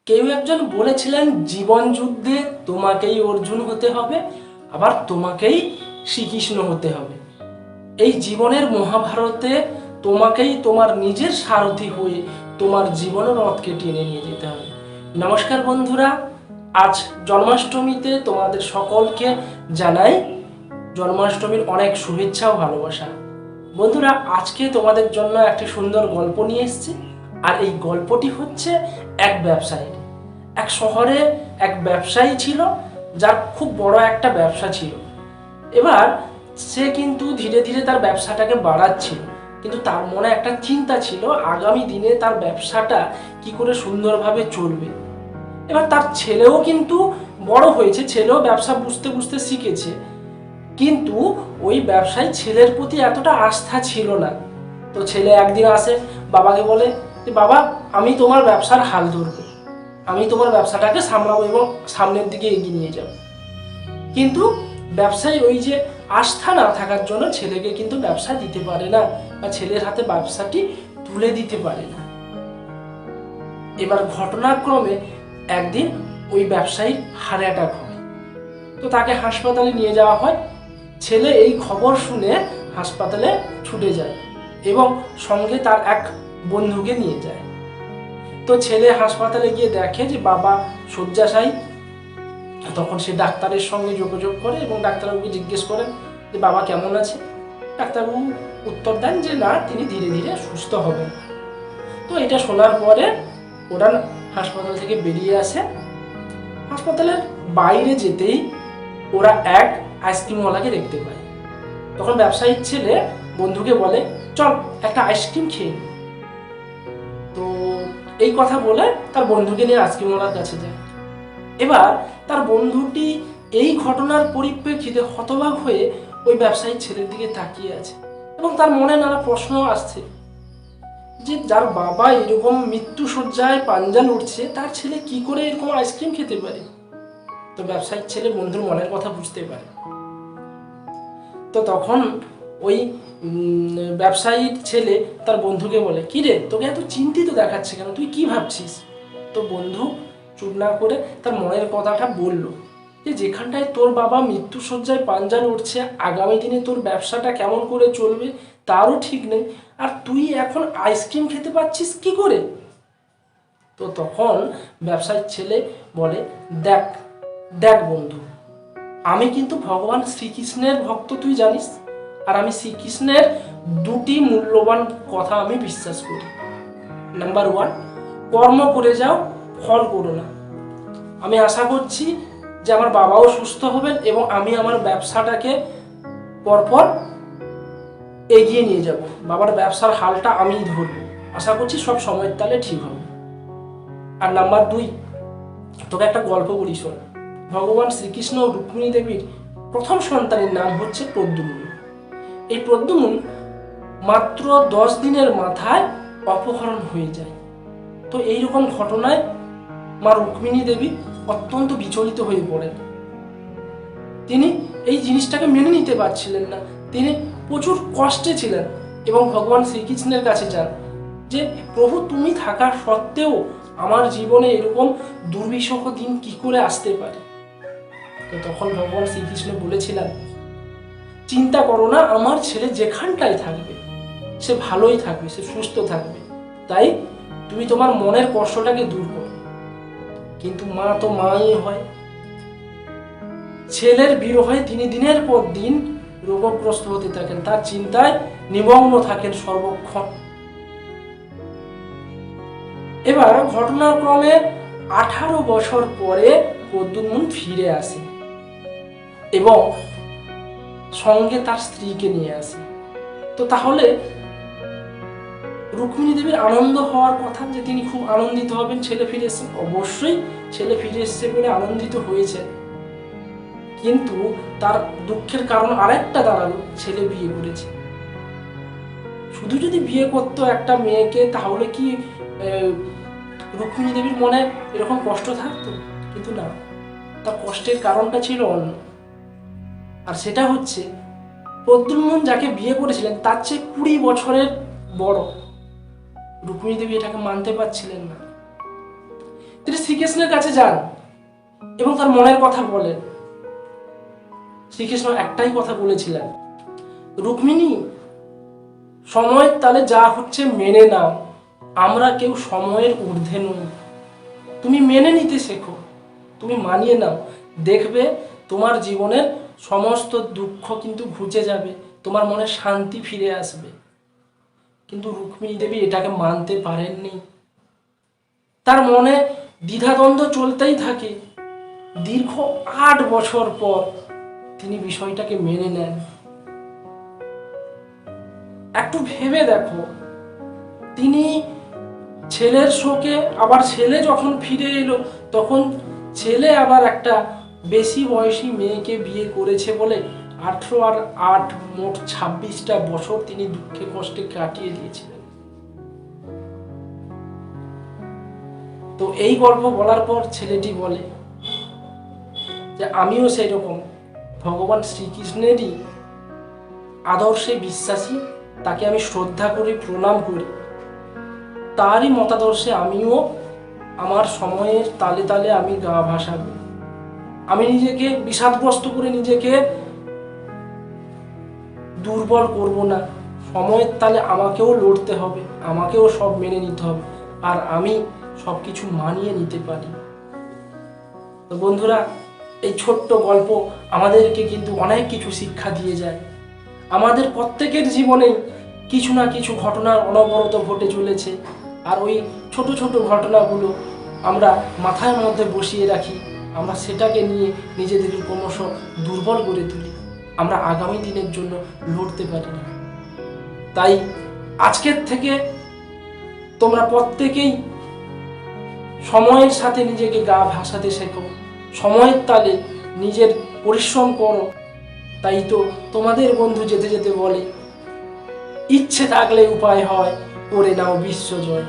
কেউ একজন বলেছিলেন জীবন যুদ্ধে তোমাকেই অর্জুন হতে হবে, আবার তোমাকেই শ্রীকৃষ্ণ হতে হবে। এই জীবনের মহাভারতে তোমাকেই তোমার নিজের সারথি হয়ে তোমার জীবনের রথকে টেনে নিয়ে যেতে হবে। নমস্কার বন্ধুরা, আজ জন্মাষ্টমীতে তোমাদের সকলকে জানাই জন্মাষ্টমীর অনেক শুভেচ্ছা ও ভালোবাসা। বন্ধুরা, আজকে তোমাদের জন্য একটি সুন্দর গল্প নিয়ে এসেছি। আর এই গল্পটি হচ্ছে এক ব্যবসায়ীর। এক শহরে এক ব্যবসায়ী ছিল, যার খুব বড় একটা ব্যবসা ছিল। এবার সে কিন্তু ধীরে ধীরে তার ব্যবসাটাকে বাড়াচ্ছিল, কিন্তু তার মনে একটা চিন্তা ছিল আগামী দিনে তার ব্যবসাটা কি করে সুন্দরভাবে চলবে। এবার তার ছেলেও কিন্তু বড় হয়েছে, ছেলেও ব্যবসা বুঝতে বুঝতে শিখেছে, কিন্তু ওই ব্যবসায়ী ছেলের প্রতি এতটা আস্থা ছিল না। তো ছেলে একদিন আসে, বাবাকে বলে যে বাবা, আমি তোমার ব্যবসার হাল ধরবো, আমি তোমার ব্যবসাটাকে সামলাবো এবং সামনের দিকে এগিয়ে নিয়ে যাব। কিন্তু ব্যবসায়ী ওই যে আস্থা না থাকার জন্য ছেলেকে কিন্তু ব্যবসা দিতে পারে না, বা ছেলের হাতে ব্যবসাটি তুলে দিতে পারে না। এবার ঘটনাক্রমে একদিন ওই ব্যবসায়ীর হার্ট অ্যাটাক হয়। তো তাকে হাসপাতালে নিয়ে যাওয়া হয়। ছেলে এই খবর শুনে হাসপাতালে ছুটে যায় এবং সঙ্গে তার এক বন্ধুকে নিয়ে যায়। তো ছেলে হাসপাতালে গিয়ে দেখে যে বাবা শয্যাশায়ী। তখন সে ডাক্তারের সঙ্গে যোগাযোগ করে এবং ডাক্তারবাবুকে জিজ্ঞেস করেন যে বাবা কেমন আছে। ডাক্তারবাবু উত্তর দেন যে না, তিনি ধীরে ধীরে সুস্থ হবেন। তো এটা শোনার পরে ওরা হাসপাতাল থেকে বেরিয়ে আসে। হাসপাতালের বাইরে যেতেই ওরা এক আইসক্রিমওয়ালাকে দেখতে পায়। তখন ব্যবসায়ীর ছেলে বন্ধুকে বলে চল একটা আইসক্রিম খেয়ে নি। তো এই কথা বলে তার বন্ধুকে নিয়ে আইসক্রিমওয়ালার কাছে যায়। এবার তার বন্ধুটি এই ঘটনার পরিপ্রেক্ষিতে হতবাক হয়ে ওই ব্যবসায়ীর ছেলের দিকে তাকিয়ে আছে এবং তার মনে নানা প্রশ্ন আসছে যে যার বাবা এরকম মৃত্যু শয্যায় পাঞ্জা লড়ছে, তার ছেলে কি করে এরকম আইসক্রিম খেতে পারে। তো ব্যবসায়ীর ছেলে বন্ধুর মনের কথা বুঝতে পারে। তো তখন ওই ব্যবসায়ীর ছেলে তার বন্ধুকে বলে কি রে, তোকে এত চিন্তিত দেখাচ্ছে কেন, তুই কি ভাবছিস। তো বন্ধু চুপ না করে তার মনের কথাটা বলল যে যেখানটায় তোর বাবা মৃত্যুশয্যায় পাঞ্জা লড়ছে, আগামী দিনে তোর ব্যবসাটা কেমন করে চলবে তারও ঠিক নেই, আর তুই এখন আইসক্রিম খেতে পাচ্ছিস কি করে। তো তখন ব্যবসায়ীর ছেলে বলে দেখ দেখ বন্ধু, আমি কিন্তু ভগবান শ্রীকৃষ্ণের ভক্ত, তুই জানিস, আর আমি শ্রীকৃষ্ণের দুটি মূল্যবান কথা আমি বিশ্বাস করি। নাম্বার 1, কর্ম করে যাও, ফল করো না। আমি আশা করছি যে আমার বাবাও সুস্থ হবেন এবং আমি আমার ব্যবসাটাকে পরপর এগিয়ে নিয়ে যাব। বাবার ব্যবসার হালটা আমিই ধরব, আশা করছি সব সময়ের তালে ঠিক হবে। আর নাম্বার 2, তোকে একটা গল্প বলি শোন। ভগবান শ্রীকৃষ্ণ ও রুক্মিণী দেবীর প্রথম সন্তানের নাম হচ্ছে প্রদ্যুম্ন। এই প্রদ্যুম্ন মাত্র 10 দিনের মাথায় অপহরণ হয়ে যায়। তো এইরকম ঘটনায় মা রুক্মিণী দেবী অত্যন্ত বিচলিত হয়ে পড়েন। তিনি এই জিনিসটাকে মেনে নিতে পারছিলেন না, তিনি প্রচুর কষ্টে ছিলেন এবং ভগবান শ্রীকৃষ্ণের কাছে যান যে প্রভু, তুমি থাকা সত্ত্বেও আমার জীবনে এরকম দুর্বিষহ দিন কি করে আসতে পারে। তো তখন ভগবান শ্রীকৃষ্ণ বলেছিলেন চিন্তা করো না, আমার ছেলে যেখানটাই থাকবে সে ভালোই থাকবে, সে সুস্থ থাকবে, তাই তুমি তোমার মনের কষ্টটাকে দূর করো। কিন্তু মা তো মাই হয়। ছেলের বিরহে তিনি দিনের পর দিন রোগগ্রস্ত হতে থাকেন, তার চিন্তায় নিমগ্ন থাকেন সর্বক্ষণ। এবার ঘটনাক্রমে 18 বছর পরে প্রদ্যুম্ন ফিরে আসে এবং সঙ্গে তার স্ত্রীকে নিয়ে আসে। তো তাহলে রুক্মিণী দেবীর আনন্দ হওয়ার কথা যে তিনি খুব আনন্দিত হবেন ছেলে ফিরে এসেছে। অবশ্যই ছেলে ফিরে এসেছে বলে আনন্দিত হয়েছে, কিন্তু তার দুঃখের কারণ আরেকটা দাঁড়ালো, ছেলে বিয়ে করেছে। শুধু যদি বিয়ে করতো একটা মেয়েকে তাহলে কি রুক্মিণী দেবীর মনে এরকম কষ্ট থাকতো? কিন্তু না, তার কষ্টের কারণটা ছিল অন্য। আর সেটা হচ্ছে প্রদ্যুম্ন যাকে বিয়ে করেছিলেন তার চেয়ে 20 বছরের বড়। রুক্মিণী দেবী এটাকে মানতে পারছিলেন না। তিনি শ্রীকৃষ্ণের কাছে যান এবং তার মনের কথা বলেন। শ্রীকৃষ্ণ একটাই কথা বলেছিলেন, রুক্মিণী, সময়ের তালে যা হচ্ছে মেনে নাও, আমরা কেউ সময়ের ঊর্ধ্বে নই। তুমি মেনে নিতে শেখো, তুমি মানিয়ে নাও, দেখবে তোমার জীবনের সমস্ত দুঃখ কিন্তু ঘুচে যাবে, তোমার মনে শান্তি ফিরে আসবে। কিন্তু রুক্মিণী দেবী এটাকে মানতে পারেননি। তার মনে দ্বিধাদ্বন্দ্ব চলতেই থাকে। দীর্ঘ 8 বছর পর তিনি বিষয়টাকে মেনে নেন। একটু ভেবে দেখো, তিনি ছেলের শোকে আবার ছেলে যখন ফিরে এলো, তখন ছেলে আবার একটা বেশি বয়সী মেয়েকে বিয়ে করেছে বলে 18 আর 8 মোট 26টা বছর তিনি দুঃখে কষ্টে কাটিয়ে দিয়েছিলেন। তো এই গল্প বলার পর ছেলেটি বলে যে আমিও সেই রকম ভগবান শ্রীকৃষ্ণেরই আদর্শে বিশ্বাসী, তাকে আমি শ্রদ্ধা করি, প্রণাম করি। তারই মতাদর্শে আমিও আমার সময়ের তালে তালে আমি গা ভাসাবো। আমি নিজেকে বিষাদগ্রস্ত করে নিজেকে দুর্বল করব না। সময়ের তালে আমাকেও লড়তে হবে, আমাকেও সব মেনে নিতে হবে, আর আমি সবকিছু মানিয়ে নিতে পারি। তো বন্ধুরা, এই ছোট্ট গল্প আমাদেরকে কিন্তু অনেক কিছু শিক্ষা দিয়ে যায়। আমাদের প্রত্যেকের জীবনেই কিছু না কিছু ঘটনার অনবরত ঘটে চলেছে, আর ওই ছোট ছোট ঘটনাগুলো আমরা মাথার মধ্যে বসিয়ে রাখি, আমরা সেটাকে নিয়ে নিজেদেরকে ক্রমশ দুর্বল করে তুলি, আমরা আগামী দিনের জন্য লড়তে পারি না। তাই আজকের থেকে তোমরা প্রত্যেকেই সময়ের সাথে নিজেকে গা ভাসাতে শেখো, সময়ের তালে নিজের পরিশ্রম করো। তাই তো তোমাদের বন্ধু যেতে যেতে বলে, ইচ্ছে থাকলে উপায় হয়, করে নাও বিশ্বজয়।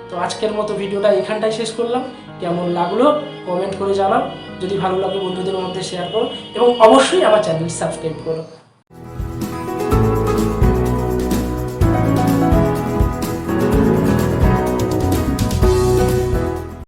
তো আজকের মতো ভিডিওটা এখানটাই শেষ করলাম। কেমন লাগলো কমেন্ট করে জানাও, যদি ভালো লাগে বন্ধুদের মধ্যে শেয়ার করো এবং অবশ্যই আমার চ্যানেল সাবস্ক্রাইব করো।